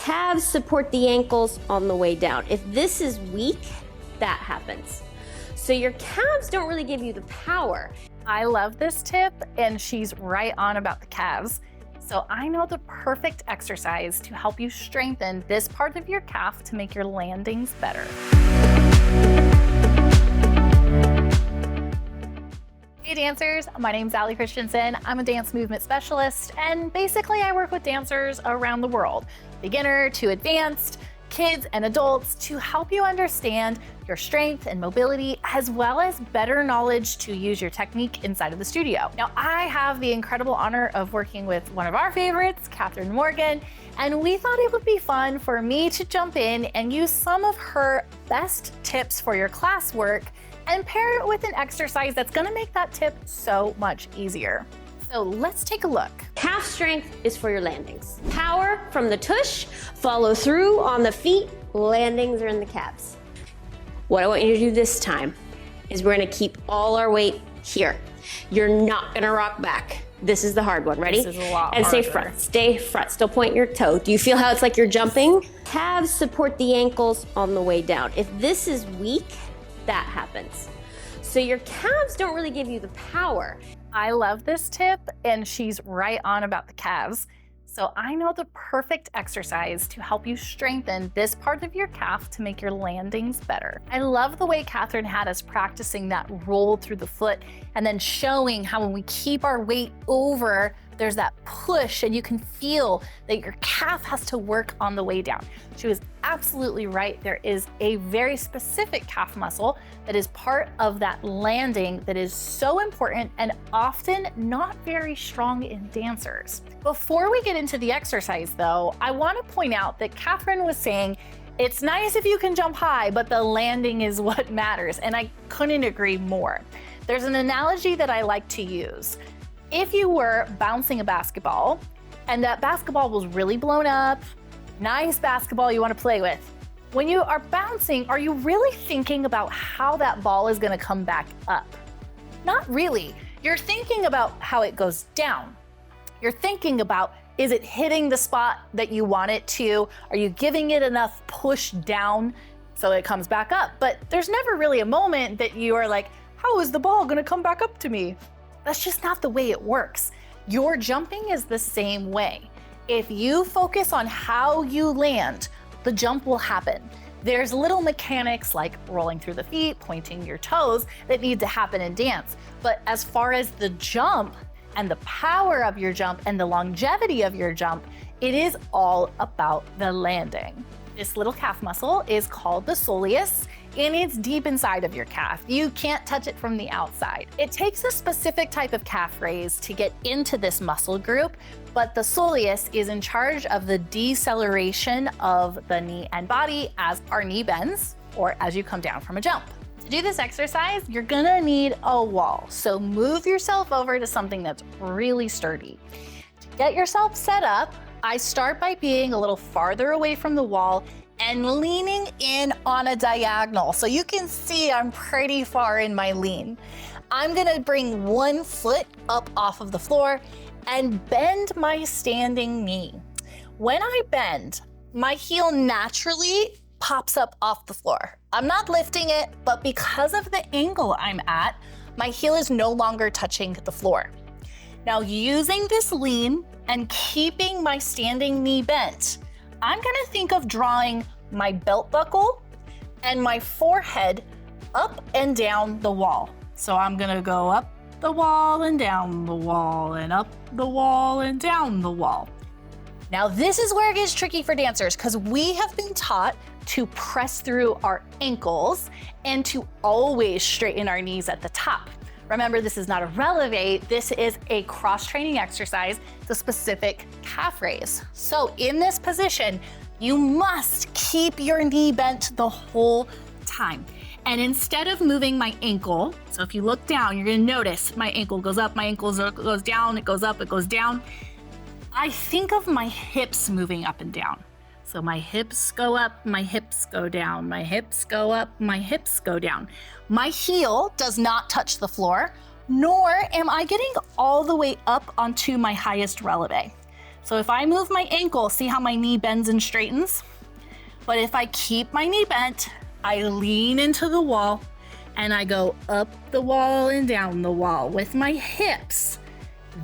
Calves support the ankles on the way down. If this is weak, that happens. So your calves don't really give you the power. I love this tip, and she's right on about the calves. So I know the perfect exercise to help you strengthen this part of your calf to make your landings better. Hey dancers, my name's Allie Christensen. I'm a dance movement specialist, and basically I work with dancers around the world, beginner to advanced, kids and adults, to help you understand your strength and mobility, as well as better knowledge to use your technique inside of the studio. Now, I have the incredible honor of working with one of our favorites, Kathryn Morgan, and we thought it would be fun for me to jump in and use some of her best tips for your classwork and pair it with an exercise that's gonna make that tip so much easier. So let's take a look. Calf strength is for your landings. Power from the tush, follow through on the feet, landings are in the calves. What I want you to do this time is we're gonna keep all our weight here. You're not gonna rock back. This is the hard one, ready? This is a lot And harder. stay front, still point your toe. Do you feel how it's like you're jumping? Calves support the ankles on the way down. If this is weak, that happens. So your calves don't really give you the power. I love this tip, and she's right on about the calves. So I know the perfect exercise to help you strengthen this part of your calf to make your landings better. I love the way Kathryn had us practicing that roll through the foot and then showing how when we keep our weight over, there's that push and you can feel that your calf has to work on the way down. She was absolutely right. There is a very specific calf muscle that is part of that landing that is so important and often not very strong in dancers. Before we get into the exercise though, I want to point out that Kathryn was saying, it's nice if you can jump high, but the landing is what matters. And I couldn't agree more. There's an analogy that I like to use. If you were bouncing a basketball and that basketball was really blown up, nice basketball you want to play with, when you are bouncing, are you really thinking about how that ball is going to come back up? Not really. You're thinking about how it goes down. You're thinking about, is it hitting the spot that you want it to? Are you giving it enough push down so it comes back up? But there's never really a moment that you are like, how is the ball going to come back up to me? That's just not the way it works. Your jumping is the same way. If you focus on how you land, the jump will happen. There's little mechanics like rolling through the feet, pointing your toes that need to happen in dance. But as far as the jump and the power of your jump and the longevity of your jump, it is all about the landing. This little calf muscle is called the soleus, and it's deep inside of your calf. You can't touch it from the outside. It takes a specific type of calf raise to get into this muscle group, but the soleus is in charge of the deceleration of the knee and body as our knee bends or as you come down from a jump. To do this exercise, you're gonna need a wall. So move yourself over to something that's really sturdy. To get yourself set up, I start by being a little farther away from the wall and leaning in on a diagonal. So you can see I'm pretty far in my lean. I'm gonna bring one foot up off of the floor and bend my standing knee. When I bend, my heel naturally pops up off the floor. I'm not lifting it, but because of the angle I'm at, my heel is no longer touching the floor. Now, using this lean and keeping my standing knee bent, I'm gonna think of drawing my belt buckle and my forehead up and down the wall. So I'm gonna go up the wall and down the wall and up the wall and down the wall. Now this is where it gets tricky for dancers because we have been taught to press through our ankles and to always straighten our knees at the top. Remember, this is not a releve, this is a cross-training exercise, it's a specific calf raise. So in this position, you must keep your knee bent the whole time. And instead of moving my ankle, so if you look down, you're gonna notice my ankle goes up, my ankle goes down, it goes up, it goes down. I think of my hips moving up and down. So my hips go up, my hips go down, my hips go up, my hips go down. My heel does not touch the floor, nor am I getting all the way up onto my highest releve. So if I move my ankle, see how my knee bends and straightens? But if I keep my knee bent, I lean into the wall and I go up the wall and down the wall with my hips.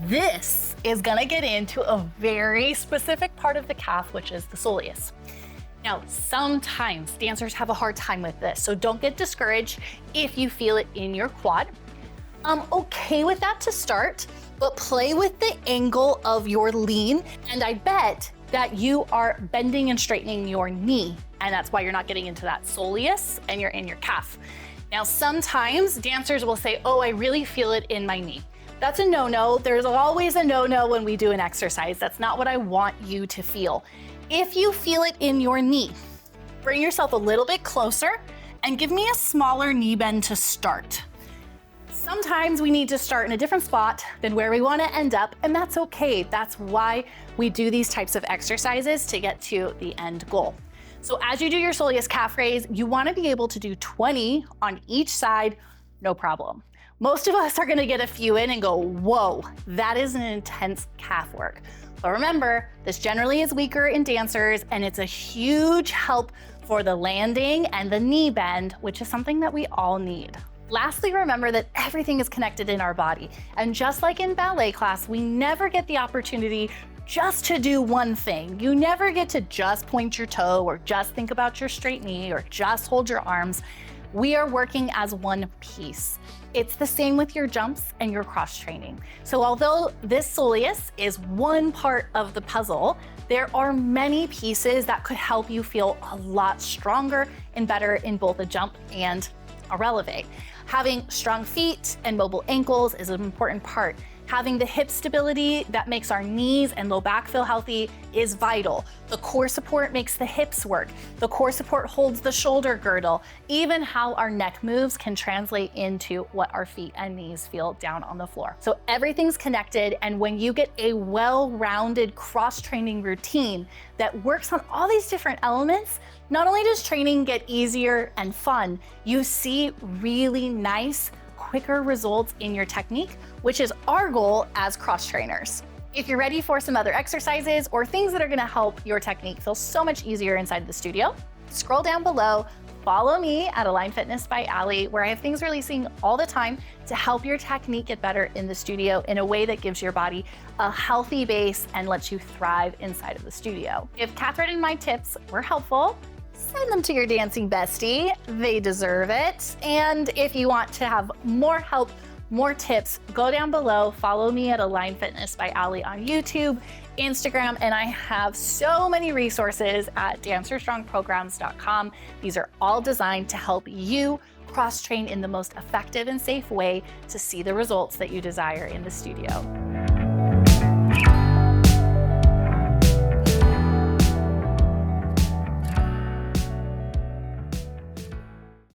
This is gonna get into a very specific part of the calf, which is the soleus. Now, sometimes dancers have a hard time with this, so don't get discouraged if you feel it in your quad. I'm okay with that to start, but play with the angle of your lean, and I bet that you are bending and straightening your knee, and that's why you're not getting into that soleus and you're in your calf. Now, sometimes dancers will say, oh, I really feel it in my knee. That's a no-no. There's always a no-no when we do an exercise. That's not what I want you to feel. If you feel it in your knee, bring yourself a little bit closer and give me a smaller knee bend to start. Sometimes we need to start in a different spot than where we want to end up, and that's okay. That's why we do these types of exercises to get to the end goal. So as you do your soleus calf raise, you want to be able to do 20 on each side, no problem. Most of us are going to get a few in and go, whoa, that is an intense calf work. But remember, this generally is weaker in dancers, and it's a huge help for the landing and the knee bend, which is something that we all need. Lastly, remember that everything is connected in our body. And just like in ballet class, we never get the opportunity just to do one thing. You never get to just point your toe or just think about your straight knee or just hold your arms. We are working as one piece. It's the same with your jumps and your cross training. So although this soleus is one part of the puzzle, there are many pieces that could help you feel a lot stronger and better in both a jump and a releve. Having strong feet and mobile ankles is an important part. Having the hip stability that makes our knees and low back feel healthy is vital. The core support makes the hips work. The core support holds the shoulder girdle. Even how our neck moves can translate into what our feet and knees feel down on the floor. So everything's connected, and when you get a well-rounded cross-training routine that works on all these different elements, not only does training get easier and fun, you see really nice, quicker results in your technique, which is our goal as cross trainers. If you're ready for some other exercises or things that are gonna help your technique feel so much easier inside the studio, scroll down below, follow me at Align Fitness by Allie, where I have things releasing all the time to help your technique get better in the studio in a way that gives your body a healthy base and lets you thrive inside of the studio. If Kathryn and my tips were helpful, send them to your dancing bestie. They deserve it. And if you want to have more help, more tips, go down below, follow me at Align Fitness by Allie on YouTube, Instagram, and I have so many resources at dancerstrongprograms.com. These are all designed to help you cross-train in the most effective and safe way to see the results that you desire in the studio.